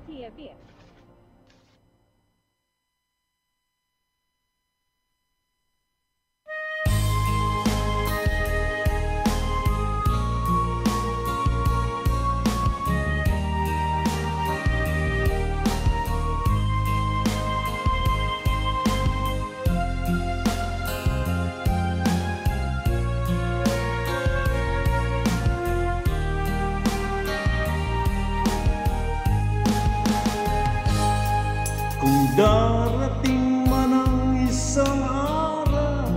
TV. Kung darating man ang isang araw,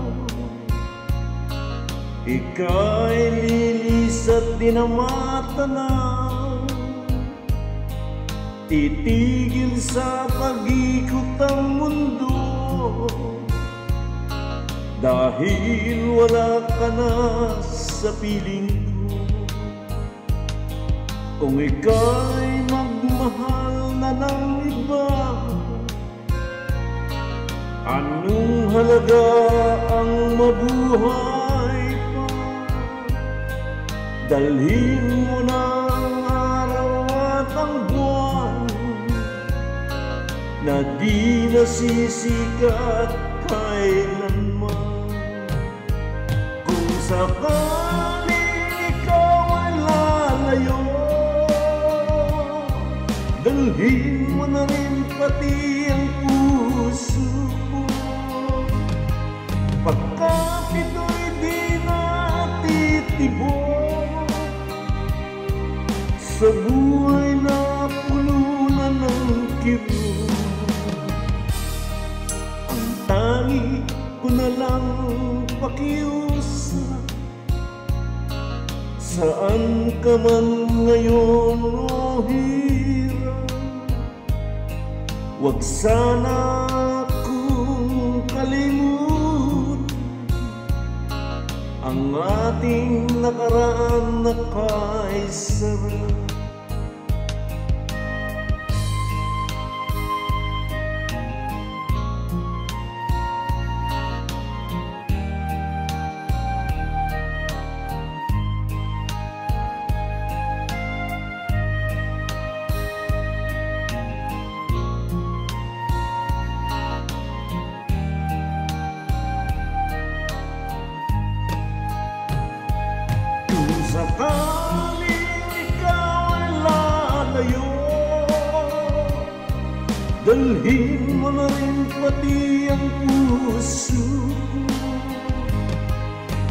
ika'y lilis at di na matanaw, titigil sa pag-ikot ang mundo, dahil wala ka na sa piling ko. Kung ika'y magmahal na ng iba, anong halaga ang mabuhay pa? Dalhin mo na ang araw at ang buwan na di nasisikat kailanman. Kung sakaling ikaw ay lalayo, dalhin mo na rin pati ang puso ko. Pagkapit ito'y di natitibok sa buhay na puno na ng kirot. Ang tangi ko na lang pakiusap, saan ka man ngayon o hirap, huwag sana akong kalimutan ang ating nakaraan na kaisarap. Sakaling ikaw ay lalayo, dalhin mo na rin pati ang puso ko.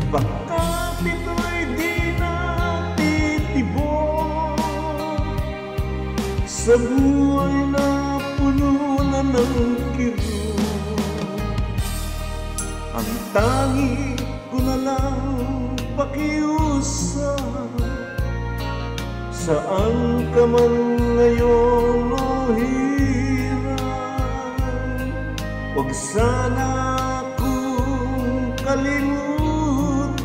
Bakit ito'y di natitibok sa buhay na puno na ng kirot. Ang tangi ko na lang pakiusap, saan ka man ngayon o hirap, huwag sana akong kalimutan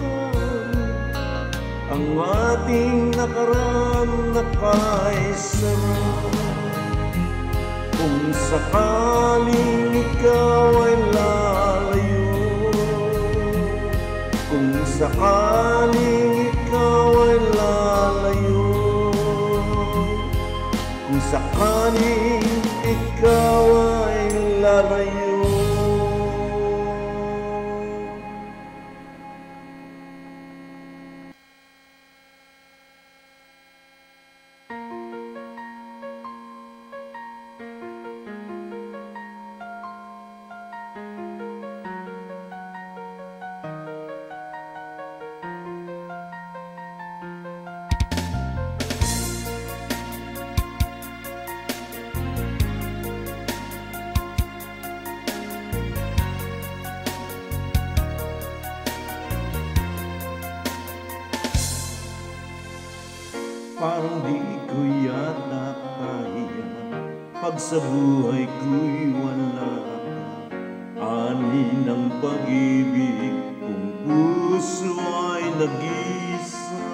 ang ating nakaraan na kaisarap. Kung sakaling ikaw ay lalayo, kung sakaling ikaw ay lalayo, kung sakaling ikaw ay lalayo. Parang di ko yata kaya pag sa buhay ko'y wala ka. Ani ng pag-ibig kung puso ay nag-isa.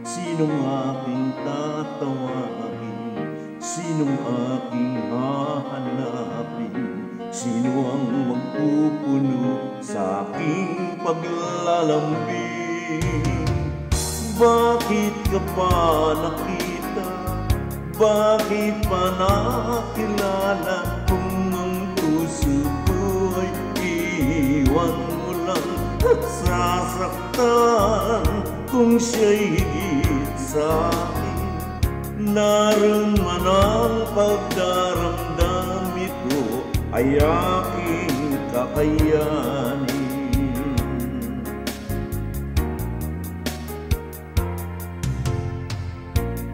Sinong aking tatawagin? Sinong aking hahanapin? Sino ang magpupuno sa aking paglalambing? Bakit ka pa nakita Bakit pa nakilala kung ang puso ko ay iwan mo lang at sasaktan kung siya'y higit sa akin? Naroon man ang pagdaramdam, ito ay aking kakayanin.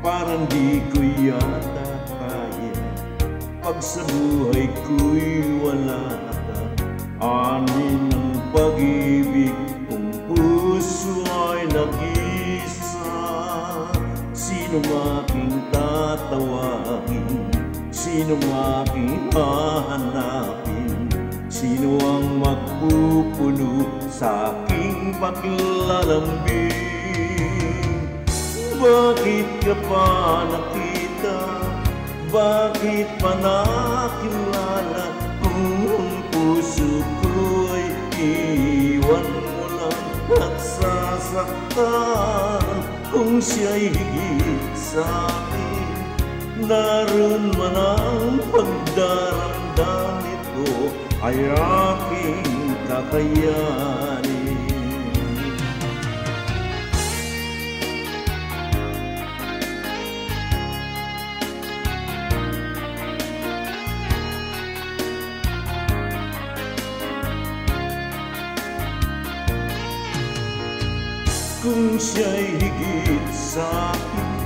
Parang di ko yata kaya pag sa buhay ko'y wala ka. Anin ang pag-ibig kung puso ay nag-isa. Sinong aking tatawagin? Sinong aking hahanapin? Sino ang magpupuno sa aking paglalambing? Bakit ka pa nakita? Bakit pa nakilala kung ang puso ko'y iwan mo lang at sasaktan kung siya'y higit sa akin? Naroon man ang pagdaramdam, ito ay aking kakayanin. Kung siya'y higit sa akin,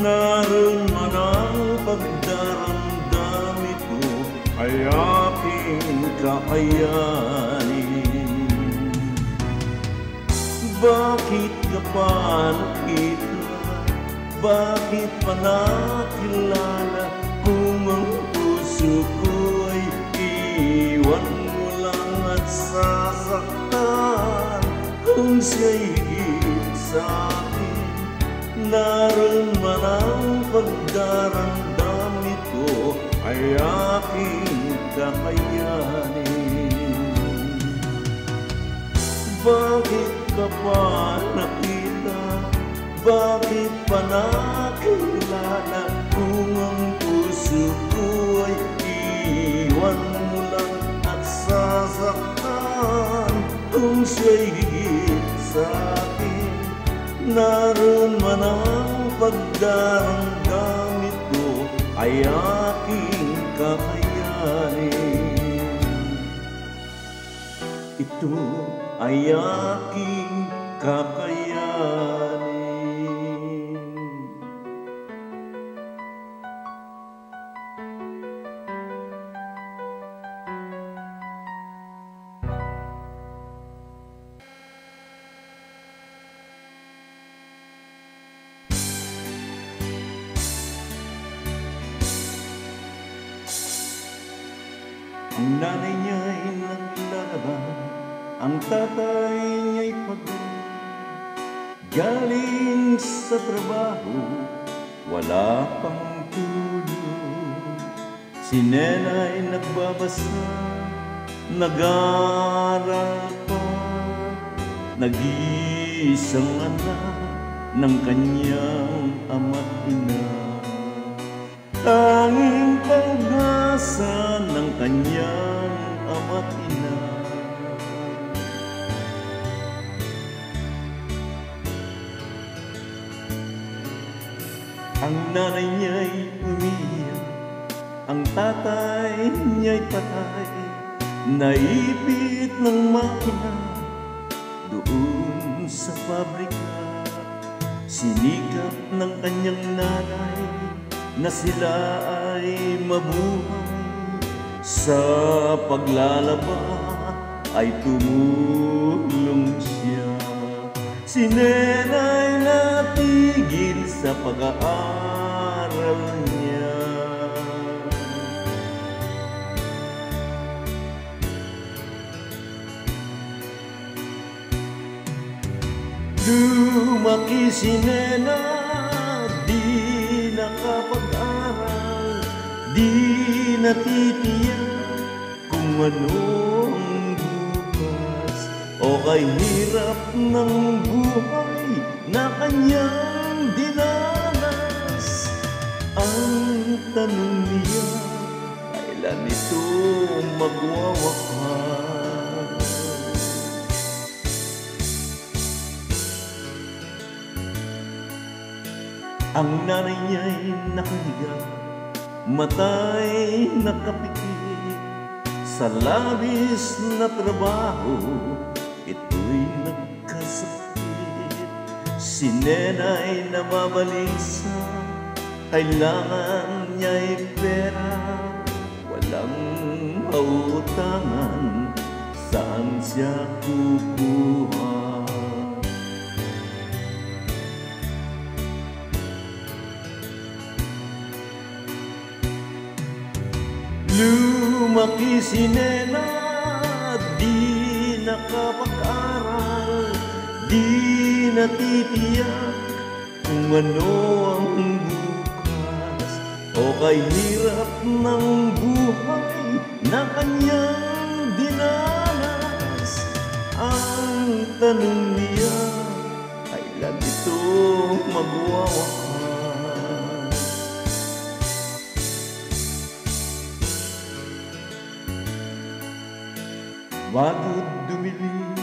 naroon man ang pagdaramdam, ito ay aking kakayanin. Bakit ka pa nakita? Bakit pa nakilala kung ang puso ko'y iwan mo lang at sasaktan kung siya'y sa akin? Naroon man ang pagdaramdam, ito ay aking kakayanin. Bakit ka pa nakita? Bakit pa nakilala kung ang puso ko ay iwan mo lang at sasaktan kung siya'y higit sa akin? Naroon man ang pagdaramdam, ito ay aking kakayanin. Ito ay aking kakayanin. Ang nanay niya'y naglalaba, ang tatay niya'y pagod. Galing sa trabaho, wala pang tulog. Si nena'y nagbabasa, nag-aaral pa. Nag-iisang anak ng kanyang ama't ina. Tanging pag-asa ng kanyang ama't ina. Ang nanay niya'y umiyak, ang tatay niya'y patay. Naipit ng makina doon sa pabrika. Sinikap ng kanyang nanay na sila ay mabuhay. Sa paglalaba ay tumulong siya. Si nena'y natigil sa pag-aaral niya. Lumaki si nena, di nakapag-aral, di natitiyak kung anong bukas. O kay hirap ng buhay na kanyang dinanas. tanong niya, kailan ito magwawakas? Ang nanay niya'y nakahiga, mata'y nakapikit. Sa labis na trabaho, ito'y nagkasakit. Si nena'y nababalisa, kailangan niya'y pera. Walang mautangan, saan siya kukuha? Lumaki si Nena, di nakapag-aral, di natitiyak kung ano ang bukas. O kay hirap ng buhay na kanyang dinanas. Ang tanong niya, kailan ito magwawakas? Bago dumilim,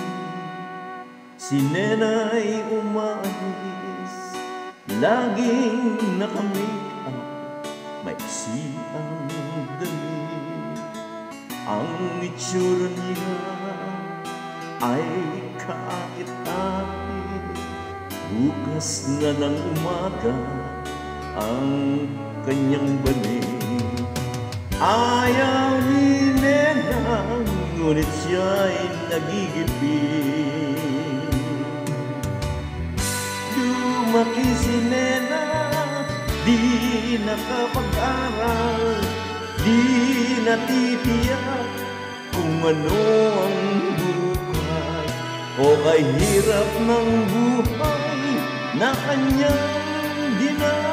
si Nena'y umaalis. Laging nakamake up, maiksi ang damit. Ang itsura niya ay kaakit-akit. Bukas na ng umaga ang kanyang banig. Ayaw ni Nena, ngunit siya'y nagigipin. Lumaki si Nena, di nakapag-aral, di natitiyak kung ano ang bukas. O kay hirap ng buhay na kanyang dinanas.